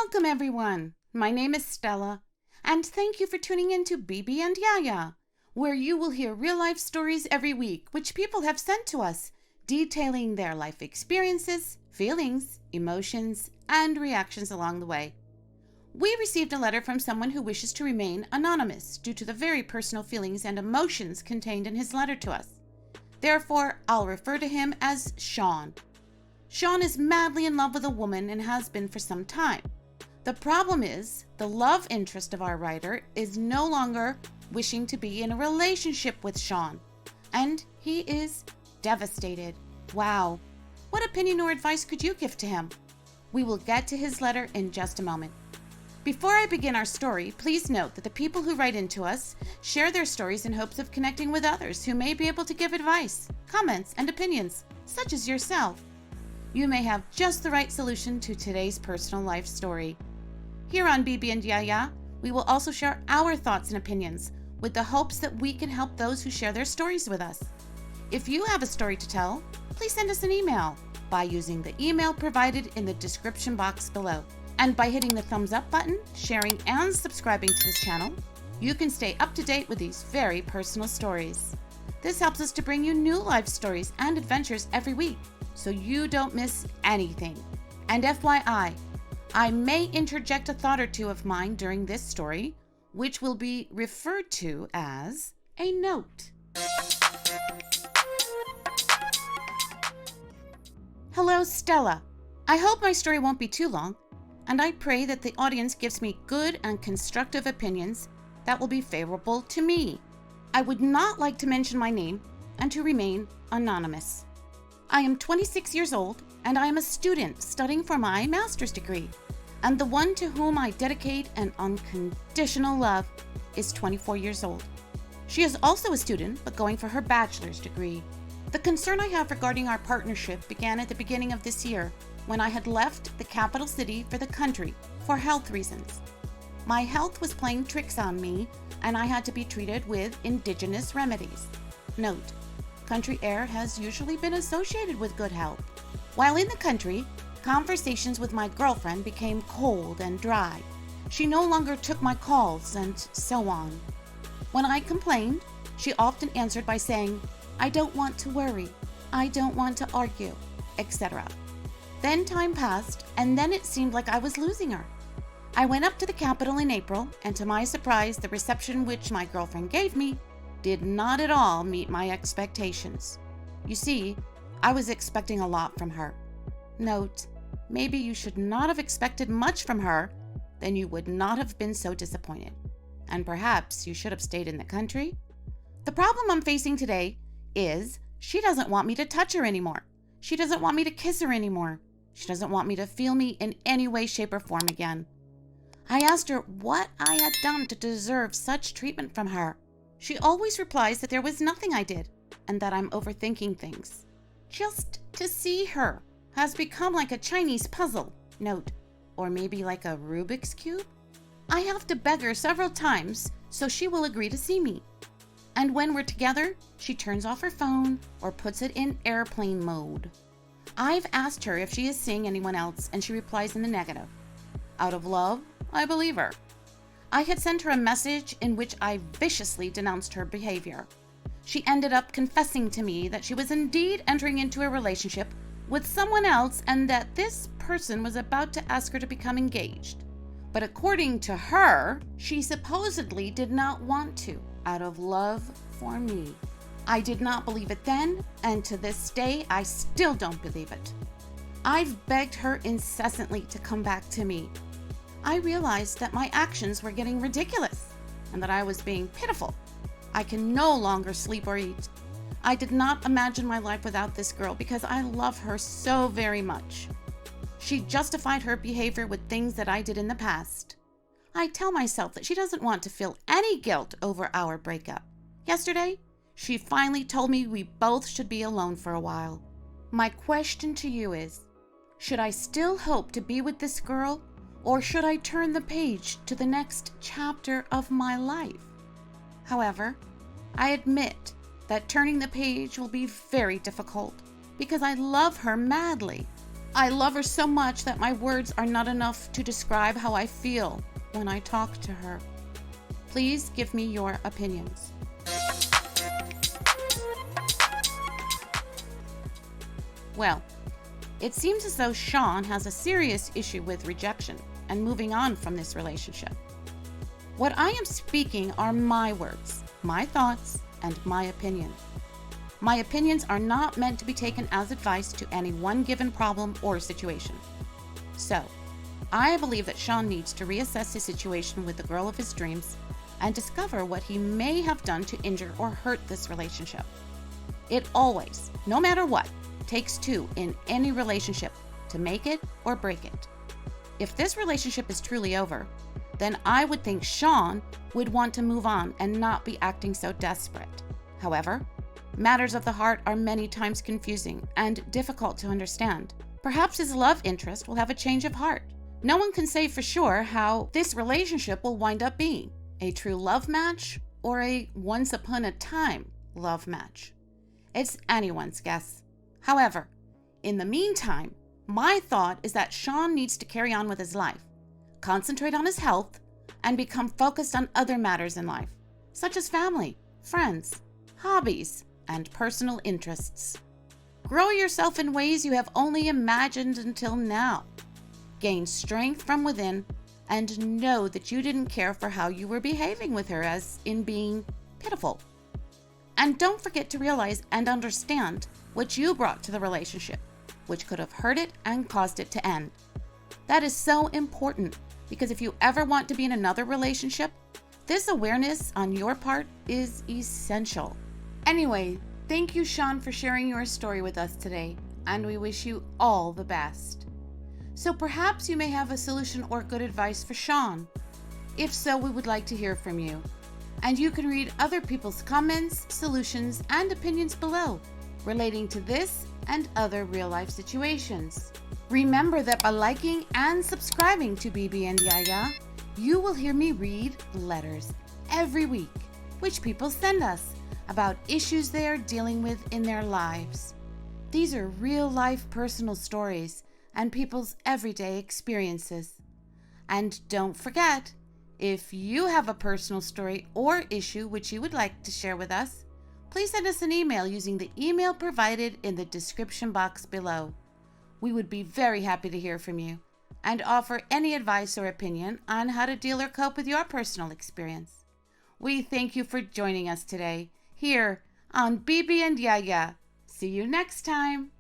Welcome, everyone. My name is Stella, and thank you for tuning in to Bibi and Yaya, where you will hear real-life stories every week, which people have sent to us, detailing their life experiences, feelings, emotions, and reactions along the way. We received a letter from someone who wishes to remain anonymous due to the very personal feelings and emotions contained in his letter to us. Therefore, I'll refer to him as Sean. Sean is madly in love with a woman and has been for some time. The problem is, the love interest of our writer is no longer wishing to be in a relationship with Sean, and he is devastated. Wow. What opinion or advice could you give to him? We will get to his letter in just a moment. Before I begin our story, please note that the people who write into us share their stories in hopes of connecting with others who may be able to give advice, comments, and opinions, such as yourself. You may have just the right solution to today's personal life story. Here on Bibi and Yaya, we will also share our thoughts and opinions with the hopes that we can help those who share their stories with us. If you have a story to tell, please send us an email by using the email provided in the description box below. And by hitting the thumbs up button, sharing, and subscribing to this channel, you can stay up to date with these very personal stories. This helps us to bring you new life stories and adventures every week, so you don't miss anything. And FYI, I may interject a thought or two of mine during this story, which will be referred to as a note. Hello, Stella. I hope my story won't be too long, and I pray that the audience gives me good and constructive opinions that will be favorable to me. I would not like to mention my name and to remain anonymous. I am 26 years old, and I am a student studying for my master's degree, and the one to whom I dedicate an unconditional love is 24 years old. She is also a student, but going for her bachelor's degree. The concern I have regarding our partnership began at the beginning of this year, when I had left the capital city for the country for health reasons. My health was playing tricks on me, and I had to be treated with indigenous remedies. Note: country air has usually been associated with good health. While in the country, conversations with my girlfriend became cold and dry. She no longer took my calls, and so on. When I complained, she often answered by saying, "I don't want to worry, I don't want to argue," etc. Then time passed, and then it seemed like I was losing her. I went up to the capital in April, and to my surprise, the reception which my girlfriend gave me did not at all meet my expectations. You see, I was expecting a lot from her. Note: maybe you should not have expected much from her, then you would not have been so disappointed. And perhaps you should have stayed in the country. The problem I'm facing today is she doesn't want me to touch her anymore. She doesn't want me to kiss her anymore. She doesn't want me to feel me in any way, shape, or form again. I asked her what I had done to deserve such treatment from her. She always replies that there was nothing I did, and that I'm overthinking things. Just to see her has become like a Chinese puzzle, note, or maybe like a Rubik's Cube. I have to beg her several times so she will agree to see me. And when we're together, she turns off her phone or puts it in airplane mode. I've asked her if she is seeing anyone else, and she replies in the negative. Out of love, I believe her. I had sent her a message in which I viciously denounced her behavior. She ended up confessing to me that she was indeed entering into a relationship with someone else, and that this person was about to ask her to become engaged. But according to her, she supposedly did not want to, out of love for me. I did not believe it then, and to this day, I still don't believe it. I've begged her incessantly to come back to me. I realized that my actions were getting ridiculous, and that I was being pitiful. I can no longer sleep or eat. I did not imagine my life without this girl because I love her so very much. She justified her behavior with things that I did in the past. I tell myself that she doesn't want to feel any guilt over our breakup. Yesterday, she finally told me we both should be alone for a while. My question to you is, should I still hope to be with this girl, or should I turn the page to the next chapter of my life? However, I admit that turning the page will be very difficult because I love her madly. I love her so much that my words are not enough to describe how I feel when I talk to her. Please give me your opinions. Well, it seems as though Sean has a serious issue with rejection and moving on from this relationship. What I am speaking are my words, my thoughts, and my opinion. My opinions are not meant to be taken as advice to any one given problem or situation. So, I believe that Sean needs to reassess his situation with the girl of his dreams and discover what he may have done to injure or hurt this relationship. It always, no matter what, takes two in any relationship to make it or break it. If this relationship is truly over, then I would think Sean would want to move on and not be acting so desperate. However, matters of the heart are many times confusing and difficult to understand. Perhaps his love interest will have a change of heart. No one can say for sure how this relationship will wind up being, a true love match or a once upon a time love match. It's anyone's guess. However, in the meantime, my thought is that Sean needs to carry on with his life, concentrate on his health, and become focused on other matters in life, such as family, friends, hobbies, and personal interests. Grow yourself in ways you have only imagined until now. Gain strength from within and know that you didn't care for how you were behaving with her, as in being pitiful. And don't forget to realize and understand what you brought to the relationship, which could have hurt it and caused it to end. That is so important, because if you ever want to be in another relationship, this awareness on your part is essential. Anyway, thank you, Sean, for sharing your story with us today, and we wish you all the best. So perhaps you may have a solution or good advice for Sean. If so, we would like to hear from you. And you can read other people's comments, solutions, and opinions below relating to this and other real-life situations. Remember that by liking and subscribing to Bibi and Yaya, you will hear me read letters every week, which people send us about issues they are dealing with in their lives. These are real-life personal stories and people's everyday experiences. And don't forget, if you have a personal story or issue which you would like to share with us, please send us an email using the email provided in the description box below. We would be very happy to hear from you and offer any advice or opinion on how to deal or cope with your personal experience. We thank you for joining us today here on Bibi and Yaya. See you next time.